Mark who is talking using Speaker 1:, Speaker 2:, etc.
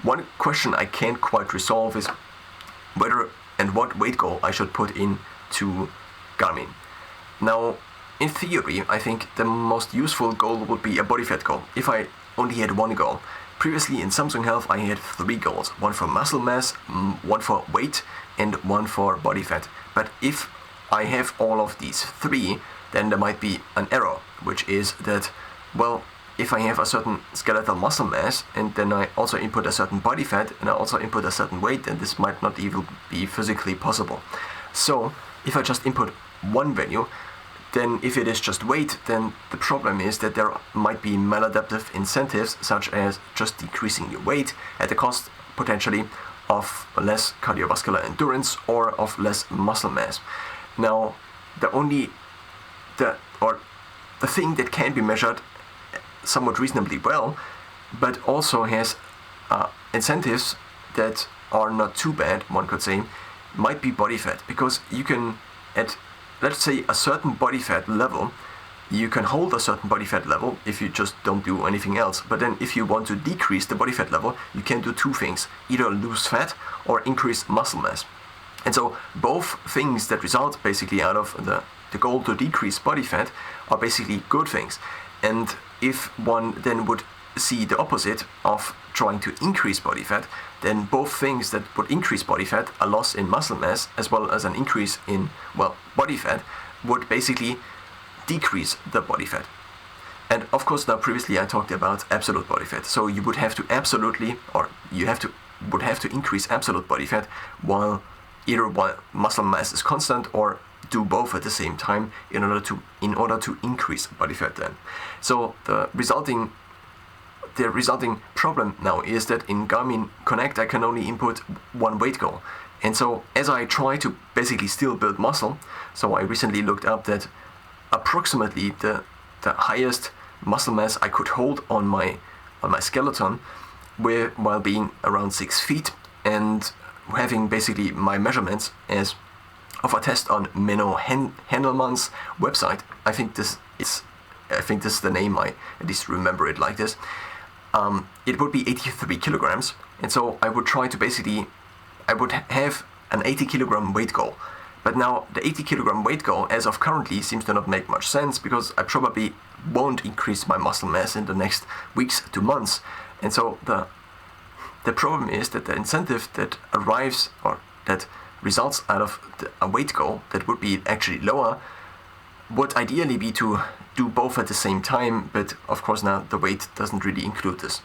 Speaker 1: one question I can't quite resolve is whether and what weight goal I should put in to Garmin. Now, in theory, I think the most useful goal would be a body fat goal, if I only had one goal. Previously in Samsung Health I had 3 goals, one for muscle mass, one for weight, and one for body fat. But if I have all of these 3, then there might be an error, which is that, well, if I have a certain skeletal muscle mass and then I also input a certain body fat and I also input a certain weight, then this might not even be physically possible. So if I just input one value, then if it is just weight, then the problem is that there might be maladaptive incentives, such as just decreasing your weight at the cost potentially of less cardiovascular endurance or of less muscle mass. Now, the thing that can be measured somewhat reasonably well, but also has incentives that are not too bad, one could say, might be body fat, because you can, at let's say a certain body fat level, you can hold a certain body fat level if you just don't do anything else. But then if you want to decrease the body fat level, you can do 2 things, either lose fat or increase muscle mass. And so both things that result basically out of the goal to decrease body fat are basically good things. And if one then would see the opposite of trying to increase body fat, then both things that would increase body fat, a loss in muscle mass as well as an increase in, well, body fat, would basically decrease the body fat. And of course, now previously I talked about absolute body fat. So you would have to would have to increase absolute body fat while muscle mass is constant, or do both at the same time in order to increase body fat then. So the resulting problem now is that in Garmin Connect I can only input one weight goal. And so as I try to basically still build muscle, so I recently looked up that approximately the highest muscle mass I could hold on my skeleton while being around 6 feet and having basically my measurements as of a test on Menno Hendelman's website. I think this is the name, I at least remember it like this. It would be 83 kilograms, and so I would have an 80 kilogram weight goal. But now the 80 kilogram weight goal as of currently seems to not make much sense, because I probably won't increase my muscle mass in the next weeks to months. And so the problem is that the incentive that arrives or that results out of a weight goal that would be actually lower would ideally be to do both at the same time, but of course now the weight doesn't really include this.